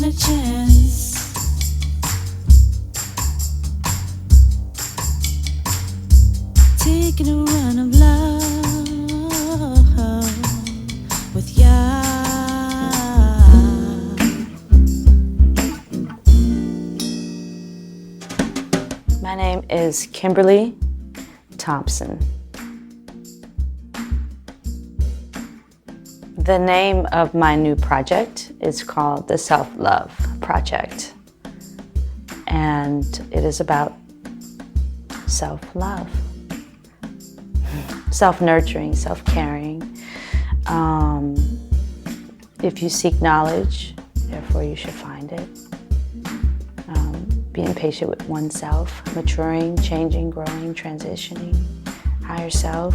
a chance. Taking a run of love with ya. My name is Kimberly Thompson. The name of my new project is called the Self-Love Project, and it is about self-love, self-nurturing, self-caring. If you seek knowledge, therefore you should find it. Being patient with oneself, maturing, changing, growing, transitioning, higher self,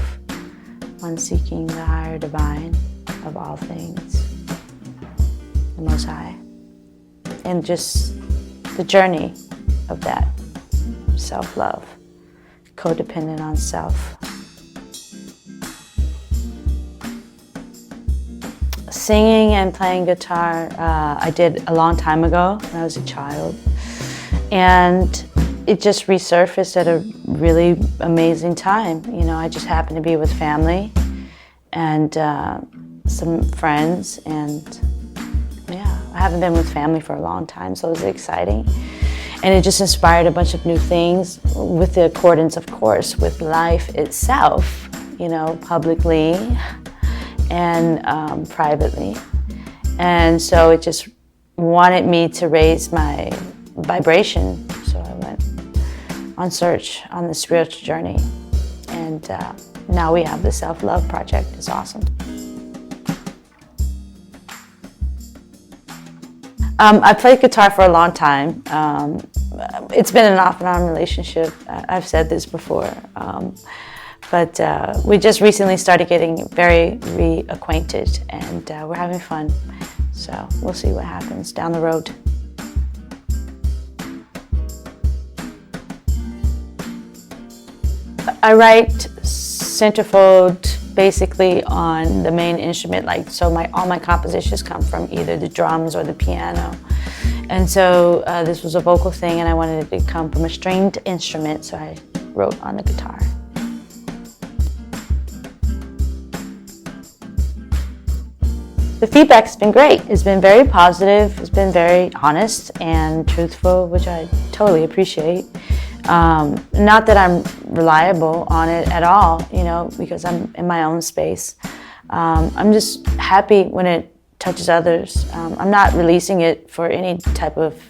one seeking the higher divine of all things, the Most High, and just the journey of that self-love, codependent on self. Singing and playing guitar, I did a long time ago when I was a child, and it just resurfaced at a really amazing time. You know, I just happened to be with family and some friends, and yeah, I haven't been with family for a long time, so it was exciting. And it just inspired a bunch of new things with the accordance, of course, with life itself, you know, publicly and privately. And so it just wanted me to raise my vibration. So I went on search on the spiritual journey. And now we have the Self-Love Project. It's awesome. I played guitar for a long time. It's been an off and on relationship. I've said this before. But we just recently started getting very reacquainted, and we're having fun. So we'll see what happens down the road. I write centerfold basically on the main instrument, like so all my compositions come from either the drums or the piano. And so this was a vocal thing, and I wanted it to come from a stringed instrument, so I wrote on the guitar. The feedback's been great. It's been very positive. It's been very honest and truthful, which I totally appreciate. Not that I'm reliable on it at all, you know, because I'm in my own space. I'm just happy when it touches others. I'm not releasing it for any type of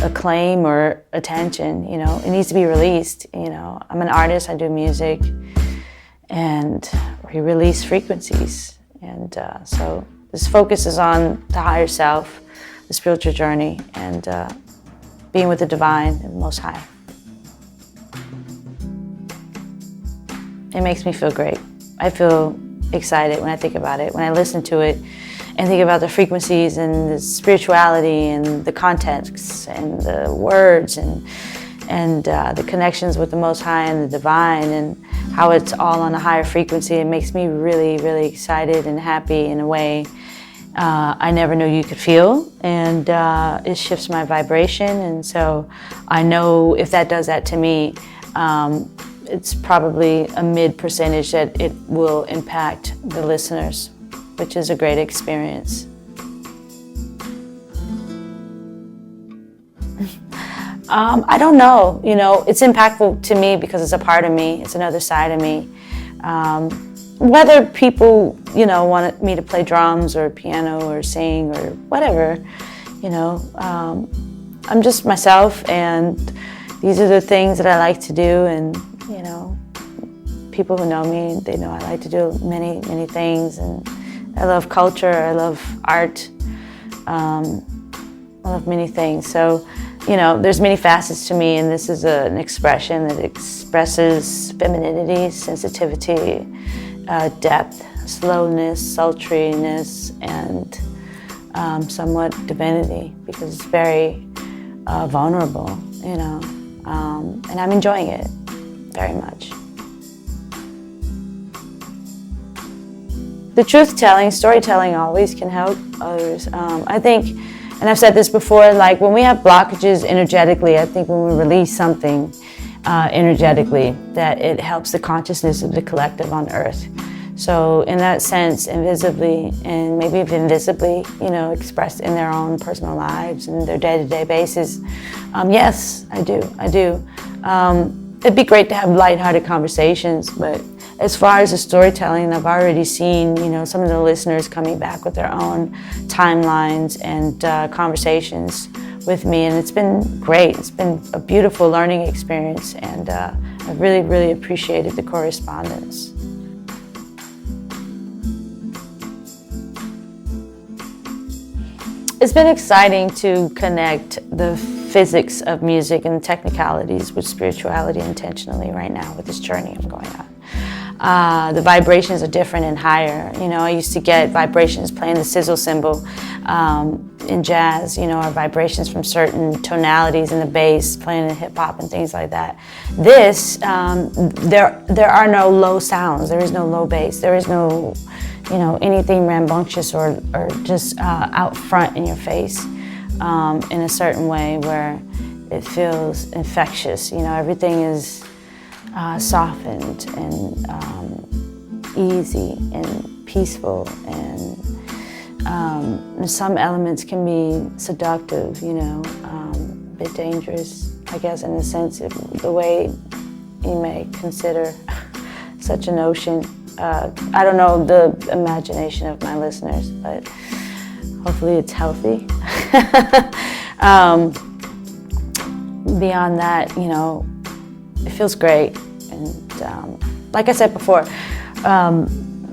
acclaim or attention, you know. It needs to be released, you know. I'm an artist, I do music, and we release frequencies. And so this focus is on the higher self, the spiritual journey, and being with the divine and the Most High. It makes me feel great. I feel excited when I think about it, when I listen to it and think about the frequencies and the spirituality and the context and the words and the connections with the Most High and the divine, and how it's all on a higher frequency. It makes me really, really excited and happy in a way I never knew you could feel, and it shifts my vibration. And so I know if that does that to me, it's probably a mid percentage that it will impact the listeners, which is a great experience. I don't know, you know, it's impactful to me because it's a part of me, it's another side of me. Whether people, you know, want me to play drums or piano or sing or whatever, you know, I'm just myself, and these are the things that I like to do. And, you know, people who know me, they know I like to do many, many things. And I love culture, I love art, I love many things. So, you know, there's many facets to me, and this is an expression that expresses femininity, sensitivity, depth, slowness, sultriness, and somewhat divinity, because it's very vulnerable, you know, and I'm enjoying it very much. The truth-telling, storytelling always can help others. I think And I've said this before, like when we have blockages energetically, I think when we release something energetically, that it helps the consciousness of the collective on earth. So in that sense, invisibly and maybe even visibly, you know, expressed in their own personal lives and their day-to-day basis, yes, I do. It'd be great to have lighthearted conversations, but as far as the storytelling, I've already seen, you know, some of the listeners coming back with their own timelines and conversations with me, and it's been great. It's been a beautiful learning experience, and I've really, really appreciated the correspondence. It's been exciting to connect the physics of music and technicalities with spirituality intentionally right now with this journey I'm going on. The vibrations are different and higher. You know, I used to get vibrations playing the sizzle cymbal in jazz, you know, or vibrations from certain tonalities in the bass, playing in hip hop and things like that. This, there are no low sounds. There is no low bass. There is no, you know, anything rambunctious or just out front in your face in a certain way where it feels infectious. You know, everything is softened and easy and peaceful, and some elements can be seductive, you know, a bit dangerous, I guess, in the sense of the way you may consider such a notion. I don't know the imagination of my listeners, but hopefully it's healthy. Beyond that, you know, it feels great. And like I said before,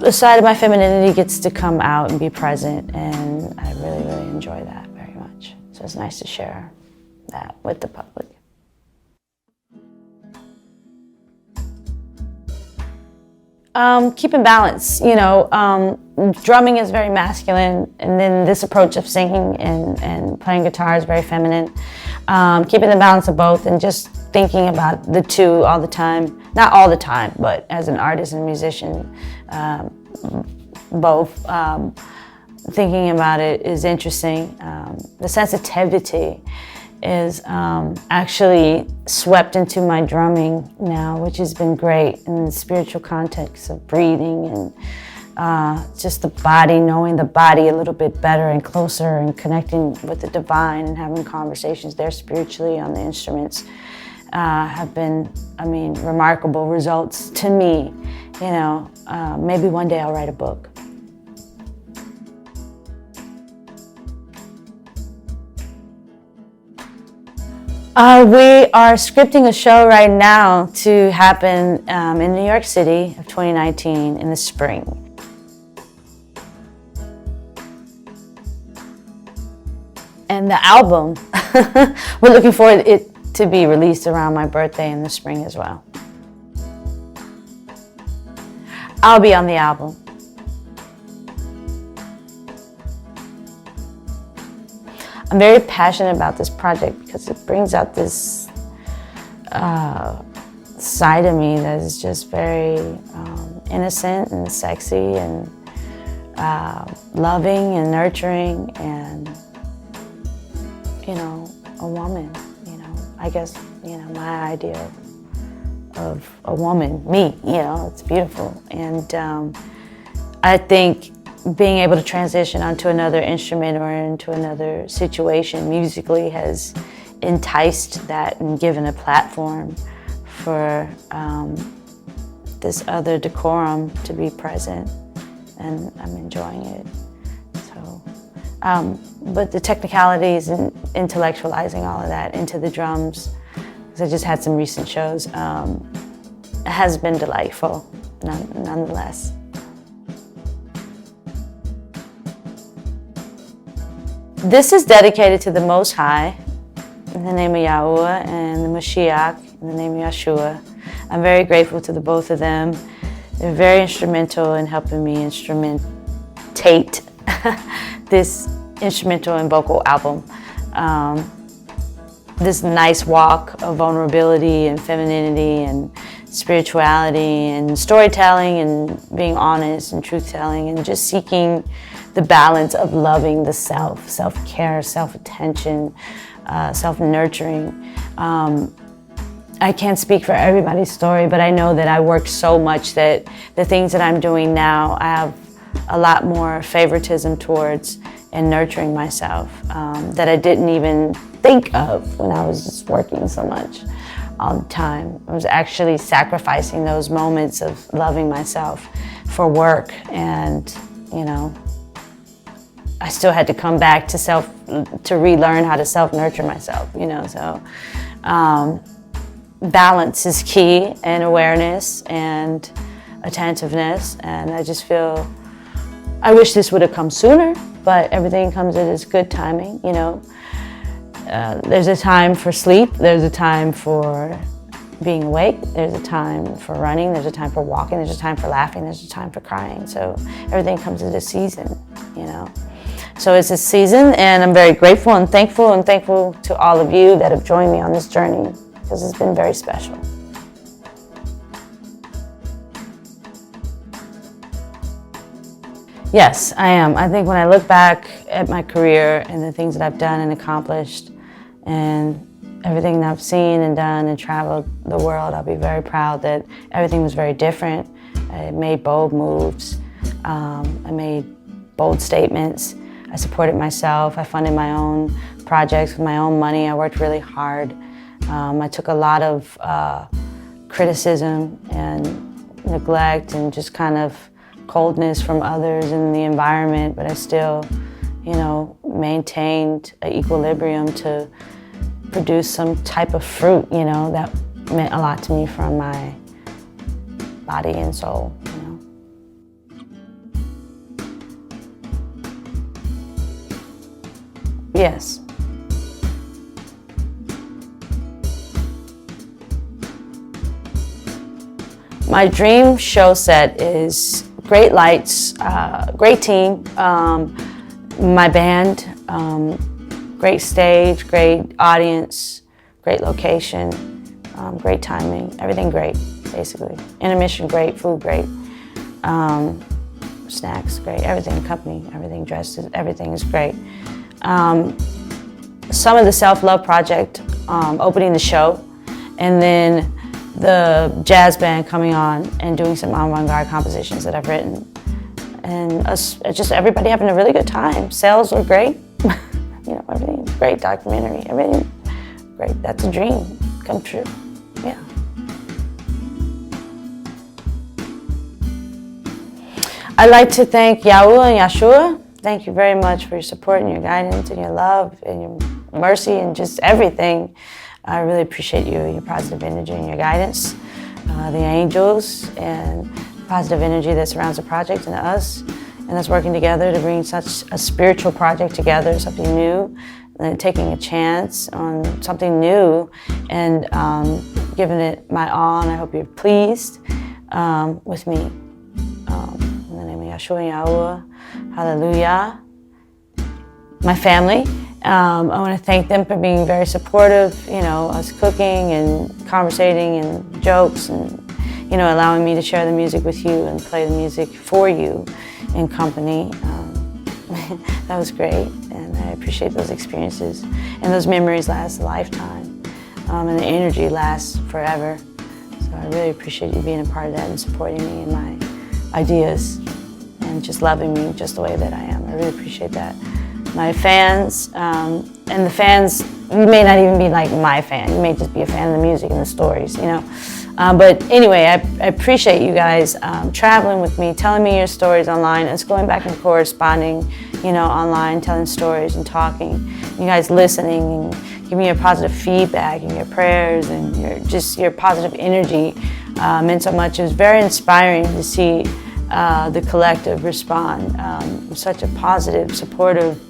the side of my femininity gets to come out and be present, and I really, really enjoy that very much. So it's nice to share that with the public. Keeping balance, you know, drumming is very masculine, and then this approach of singing and playing guitar is very feminine. Keeping the balance of both and just thinking about the two all the time. Not all the time, but as an artist and musician, both. Thinking about it is interesting. The sensitivity is actually swept into my drumming now, which has been great in the spiritual context of breathing and just the body, knowing the body a little bit better and closer, and connecting with the divine and having conversations there spiritually on the instruments have been, I mean, remarkable results to me. You know, maybe one day I'll write a book. We are scripting a show right now to happen in New York City of 2019 in the spring. And the album, we're looking for it to be released around my birthday in the spring as well. I'll be on the album. I'm very passionate about this project because it brings out this side of me that is just very innocent and sexy and loving and nurturing, and, you know, a woman, you know. I guess, you know, my idea of a woman, me, you know, it's beautiful. And I think being able to transition onto another instrument or into another situation musically has enticed that and given a platform for this other decorum to be present, and I'm enjoying it. So, but the technicalities and intellectualizing all of that into the drums, because I just had some recent shows, has been delightful, nonetheless. This is dedicated to the Most High, in the name of Yahuwah, and the Mashiach, in the name of Yeshua. I'm very grateful to the both of them. They're very instrumental in helping me instrumentate this instrumental and vocal album. This nice walk of vulnerability and femininity and spirituality and storytelling and being honest and truth-telling and just seeking the balance of loving the self, self-care, self-attention, self-nurturing. I can't speak for everybody's story, but I know that I worked so much that the things that I'm doing now, I have a lot more favoritism towards and nurturing myself that I didn't even think of when I was just working so much all the time. I was actually sacrificing those moments of loving myself for work, and you know, I still had to come back to relearn how to self-nurture myself, you know, so balance is key, and awareness and attentiveness, and I just feel, I wish this would have come sooner, but everything comes at its good timing, you know. There's a time for sleep, there's a time for being awake, there's a time for running, there's a time for walking, there's a time for laughing, there's a time for crying. So everything comes at a season, you know. So it's a season, and I'm very grateful and thankful to all of you that have joined me on this journey, because it's been very special. Yes, I am. I think when I look back at my career and the things that I've done and accomplished and everything that I've seen and done and traveled the world, I'll be very proud that everything was very different. I made bold moves. I made bold statements. I supported myself. I funded my own projects with my own money. I worked really hard. I took a lot of criticism and neglect and just kind of coldness from others in the environment, but I still, you know, maintained an equilibrium to produce some type of fruit, you know, that meant a lot to me from my body and soul, you know. Yes. My dream show set is great lights, great team, my band, great stage, great audience, great location, great timing, everything great, basically. Intermission great, food great, snacks great, everything, company, everything, dresses, everything is great. Some of the self-love project, opening the show, and then the jazz band coming on and doing some avant-garde compositions that I've written. And us, just everybody having a really good time. Sales were great. You know, everything's great, documentary, everything great. That's a dream come true, yeah. I'd like to thank Yahuwah and Yahusha. Thank you very much for your support and your guidance and your love and your mercy and just everything. I really appreciate you, your positive energy and your guidance, the angels and positive energy that surrounds the project and us working together to bring such a spiritual project together, something new, and taking a chance on something new and giving it my all, and I hope you're pleased with me. In the name of Yahshua and Yahuwah, hallelujah. My family. I want to thank them for being very supportive, you know, us cooking and conversating and jokes and, you know, allowing me to share the music with you and play the music for you in company. That was great, and I appreciate those experiences. And those memories last a lifetime, and the energy lasts forever. So I really appreciate you being a part of that and supporting me in my ideas and just loving me just the way that I am. I really appreciate that. My fans, and the fans, you may not even be like my fan, you may just be a fan of the music and the stories, you know. But anyway, I appreciate you guys traveling with me, telling me your stories online, and it's going back and corresponding, you know, online, telling stories and talking. You guys listening and giving me your positive feedback and your prayers and your positive energy meant so much. It was very inspiring to see the collective respond in such a positive, supportive,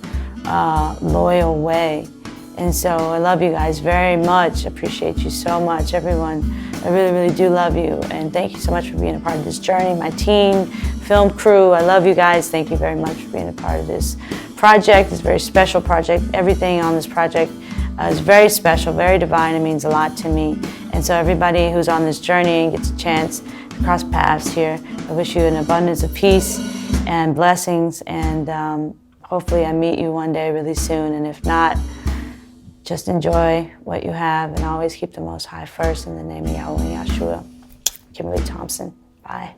loyal way. And so I love you guys very much. Appreciate you so much, everyone. I really, really do love you. And thank you so much for being a part of this journey. My team, film crew, I love you guys. Thank you very much for being a part of this project, this very special project. Everything on this project is very special, very divine. It means a lot to me. And so everybody who's on this journey and gets a chance to cross paths here, I wish you an abundance of peace and blessings, and hopefully I meet you one day really soon. And if not, just enjoy what you have and always keep the Most High first, in the name of Yahweh and Yahshua. Kimberly Thompson. Bye.